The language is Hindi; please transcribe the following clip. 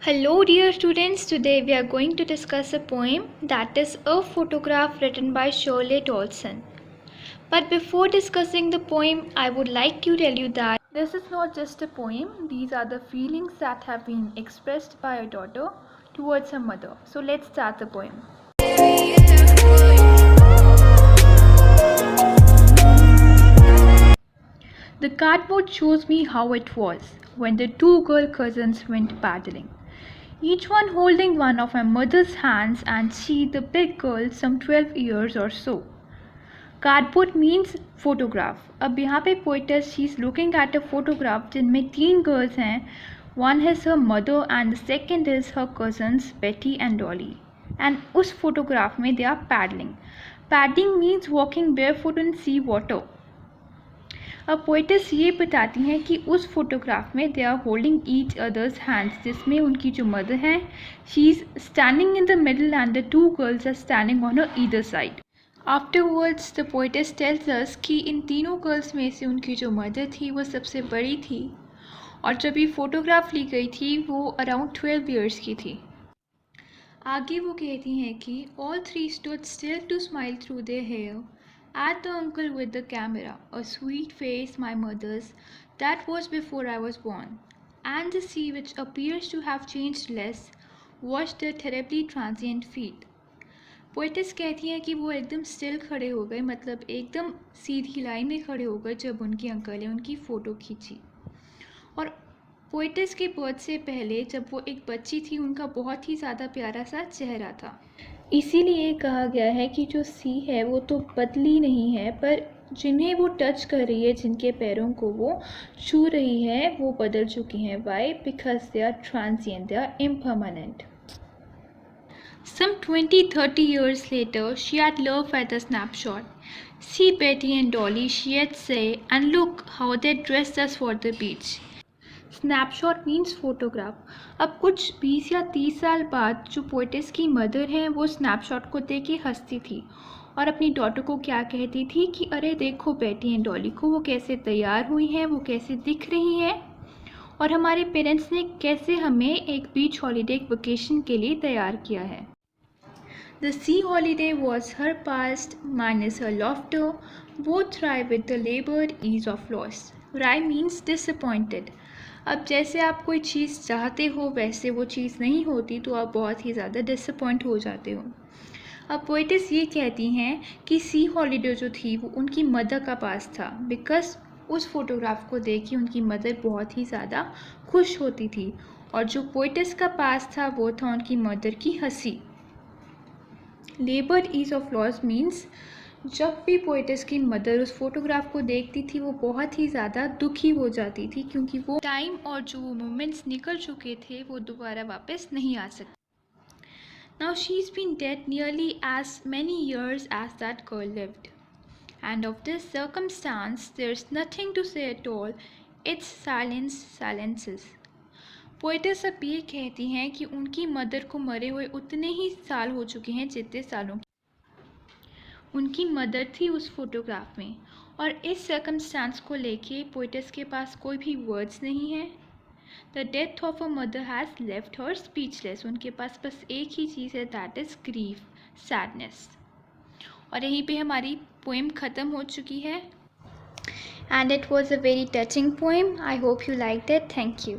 Hello, dear students. Today we are going to discuss a poem that is a photograph written by Shirley Dawson. But before discussing the poem, I would like to tell you that this is not just a poem, these are the feelings that have been expressed by a daughter towards her mother. So let's start the poem. The cardboard shows me how it was when the two girl cousins went paddling, each one holding one of my mother's hands, and she, the big girl, some 12 years or so. Cardboard means photograph. अब यहाँ पे poetess she's looking at a photograph जिनमें 3 girls हैं. One is her mother and the second is her cousins Betty and Dolly. And उस photograph में they are paddling. Paddling means walking barefoot in sea water. अब पोइटेस ये बताती हैं कि उस फोटोग्राफ में they are holding each other's hands, जिसमें उनकी जो मदर हैं she is standing in the middle and the two girls are standing on her either side. Afterwards the poetess tells us कि इन तीनों गर्ल्स में से उनकी जो मदर थी वो सबसे बड़ी थी और जब ये फ़ोटोग्राफ ली गई थी वो अराउंड 12 ईयर्स की थी. आगे वो कहती हैं कि all three stood still to smile through their hair at the uncle with the camera, a sweet face my mother's, that was before I was born, and the sea which appears to have changed less, washed their terribly transient feet. Poetess कहती हैं कि वो एकदम स्टिल खड़े हो गए, मतलब एकदम सीधी लाइन में खड़े हो गए जब उनके अंकल ने उनकी फ़ोटो खींची. और पोइटेस के बर्थ से पहले जब वो एक बच्ची थी उनका बहुत ही ज़्यादा प्यारा सा चेहरा था. इसीलिए कहा गया है कि जो सी है वो तो बदली नहीं है, पर जिन्हें वो टच कर रही है, जिनके पैरों को वो छू रही है, वो बदल चुकी हैं. Why? Because they are transient, they are impermanent. Some 20-30 years later, she had love at a snapshot. See Betty and Dolly, she had say, and look how they dressed us for the beach. Snapshot means photograph. अब कुछ 20 या 30 साल बाद जो पोइटेस की मदर हैं वो स्नैपशॉट को देख के हंसती थी और अपनी डॉटर को क्या कहती थी कि अरे देखो बेटी एंड डॉली को, वो कैसे तैयार हुई हैं, वो कैसे दिख रही हैं, और हमारे पेरेंट्स ने कैसे हमें एक बीच हॉलीडे वेकेशन के लिए तैयार किया है. The sea holiday was her past, mine is her laughter, both thrive with the labored ease of loss. Rye means disappointed. अब जैसे आप कोई चीज़ चाहते हो वैसे वो चीज़ नहीं होती तो आप बहुत ही ज़्यादा डिसअपॉइंट हो जाते हो. अब पोइटेस ये कहती हैं कि सी हॉलीडे जो थी वो उनकी मदर का पास था, बिकॉज उस फोटोग्राफ को देख के उनकी मदर बहुत ही ज़्यादा खुश होती थी, और जो पोइटेस का पास था वो था उनकी मदर की हंसी. Laboured ease of loss means जब भी पोइटेस की मदर उस फोटोग्राफ को देखती थी वो बहुत ही ज़्यादा दुखी हो जाती थी, क्योंकि वो टाइम और जो मोमेंट्स निकल चुके थे वो दोबारा वापस नहीं आ सकते. Now she is been dead nearly as many years as that girl lived, and of this circumstance there is nothing to say at all, it's silence silences. Poetess अब ये कहती हैं कि उनकी मदर को मरे हुए उतने ही साल हो चुके हैं जितने सालों उनकी मदर थी उस फोटोग्राफ में, और इस सर्कमस्टांस को लेके पोइटेस के पास कोई भी वर्ड्स नहीं है. The death of a mother has left her speechless. उनके पास बस एक ही चीज़ है, दैट इज़ ग्रीफ, सैडनेस. और यहीं पे हमारी पोएम ख़त्म हो चुकी है. And it was a very touching poem. I hope you liked it. Thank you.